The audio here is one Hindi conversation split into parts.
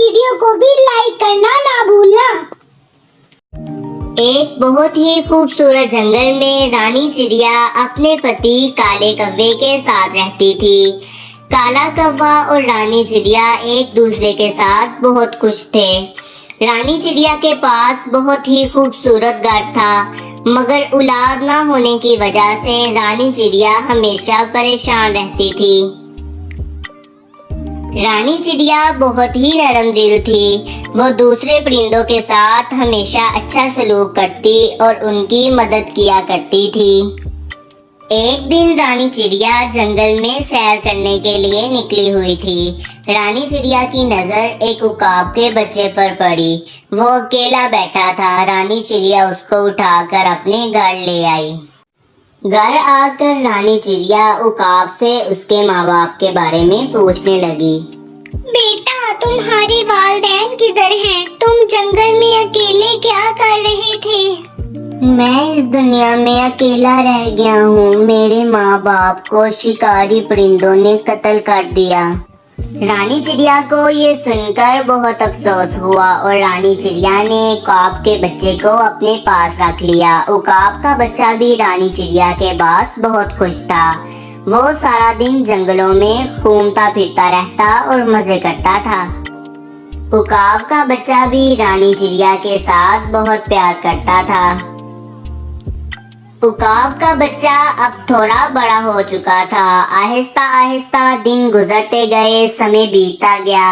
वीडियो को भी लाइक करना ना भूलना। एक बहुत ही खूबसूरत जंगल में रानी चिड़िया अपने पति काले कौवे के साथ रहती थी। काला कौवा और रानी चिड़िया एक दूसरे के साथ बहुत खुश थे। रानी चिड़िया के पास बहुत ही खूबसूरत घर था, मगर औलाद ना होने की वजह से रानी चिड़िया हमेशा परेशान रहती थी। रानी चिड़िया बहुत ही नरम दिल थी। वो दूसरे परिंदों के साथ हमेशा अच्छा सलूक करती और उनकी मदद किया करती थी। एक दिन रानी चिड़िया जंगल में सैर करने के लिए निकली हुई थी। रानी चिड़िया की नज़र एक उकाब के बच्चे पर पड़ी। वो अकेला बैठा था। रानी चिड़िया उसको उठाकर अपने घर ले आई। घर आकर रानी चिड़िया उकाब से उसके माँ बाप के बारे में पूछने लगी। बेटा, तुम्हारे वालिदैन किधर हैं? तुम जंगल में अकेले क्या कर रहे थे? मैं इस दुनिया में अकेला रह गया हूँ। मेरे माँ बाप को शिकारी परिंदों ने कत्ल कर दिया। रानी चिड़िया को ये सुनकर बहुत अफसोस हुआ और रानी चिड़िया ने उकाब के बच्चे को अपने पास रख लिया। उकाब का बच्चा भी रानी चिड़िया के पास बहुत खुश था। वो सारा दिन जंगलों में घूमता फिरता रहता और मजे करता था। उकाब का बच्चा भी रानी चिड़िया के साथ बहुत प्यार करता था। उकाब का बच्चा अब थोड़ा बड़ा हो चुका था। आहिस्ता आहिस्ता दिन गुजरते गए, समय बीतता गया।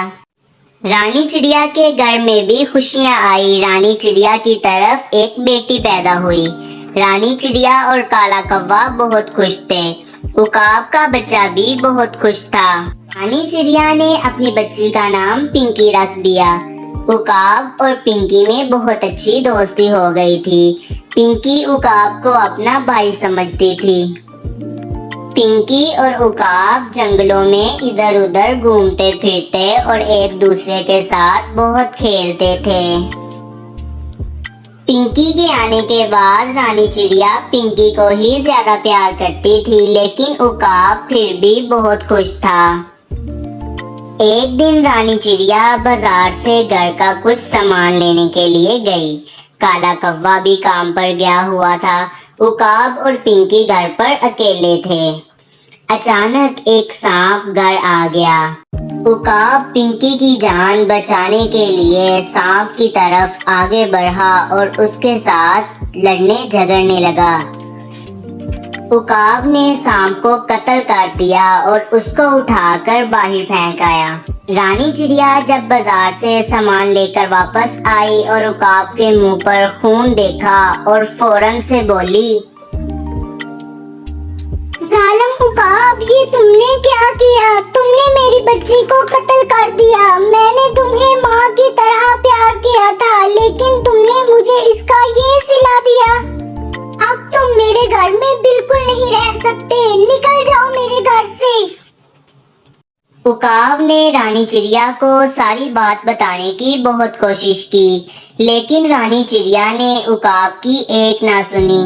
रानी चिड़िया के घर में भी खुशियां आई। रानी चिड़िया की तरफ एक बेटी पैदा हुई। रानी चिड़िया और काला कौवा बहुत खुश थे। उकाब का बच्चा भी बहुत खुश था। रानी चिड़िया ने अपनी बच्ची का नाम पिंकी रख दिया। उकाब और पिंकी में बहुत अच्छी दोस्ती हो गई थी। पिंकी उकाब को अपना भाई समझती थी। पिंकी और उकाब जंगलों में इधर उधर घूमते फिरते और एक दूसरे के साथ बहुत खेलते थे। पिंकी के आने के बाद रानी चिड़िया पिंकी को ही ज्यादा प्यार करती थी, लेकिन उकाब फिर भी बहुत खुश था। एक दिन रानी चिड़िया बाजार से घर का कुछ सामान लेने के लिए गई। काला कौवा भी काम पर गया हुआ था। उकाब और पिंकी घर पर अकेले थे। अचानक एक सांप घर आ गया। उकाब पिंकी की जान बचाने के लिए सांप की तरफ आगे बढ़ा और उसके साथ लड़ने झगड़ने लगा। उकाब ने सांप को कत्ल कर दिया और उसको उठाकर बाहर फेंक आया। रानी चिड़िया जब बाजार से सामान लेकर वापस आई और उकाब के मुंह पर खून देखा और फौरन से बोली, जालिम उकाब, ये तुमने क्या किया? तुमने मेरी बच्ची को कत्ल कर दिया। मैंने तुम्हें माँ की तरह प्यार किया था, लेकिन तुमने मुझे इसका ये सिला दिया। अब तुम मेरे घर में बिल्कुल नहीं रह सकते। निकल जाओ मेरे घर से। उकाब ने रानी चिड़िया को सारी बात बताने की बहुत कोशिश की, लेकिन रानी चिड़िया ने उकाब की एक ना सुनी।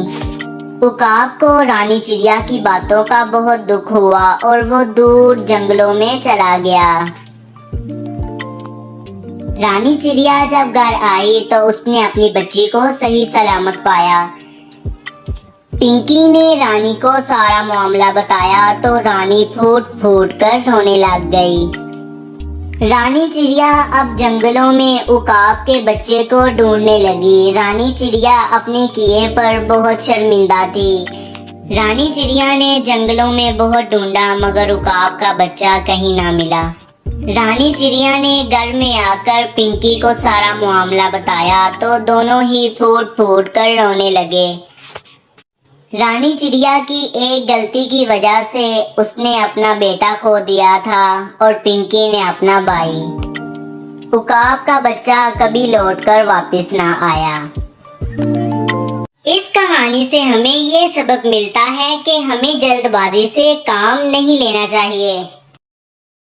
उकाब को रानी चिड़िया की बातों का बहुत दुख हुआ और वो दूर जंगलों में चला गया। रानी चिड़िया जब घर आई तो उसने अपनी बच्ची को सही सलामत पाया। पिंकी ने रानी को सारा मामला बताया तो रानी फूट फूट कर रोने लग गई। रानी चिड़िया अब जंगलों में उकाब के बच्चे को ढूंढने लगी। रानी चिड़िया अपने किए पर बहुत शर्मिंदा थी। रानी चिड़िया ने जंगलों में बहुत ढूंढा, मगर उकाब का बच्चा कहीं ना मिला। रानी चिड़िया ने घर में आकर पिंकी को सारा मामला बताया तो दोनों ही फूट फूट कर रोने लगे। रानी चिड़िया की एक गलती की वजह से उसने अपना बेटा खो दिया था और पिंकी ने अपना भाई। उकाब का बच्चा कभी लौटकर वापस ना आया। इस कहानी से हमें ये सबक मिलता है कि हमें जल्दबाजी से काम नहीं लेना चाहिए।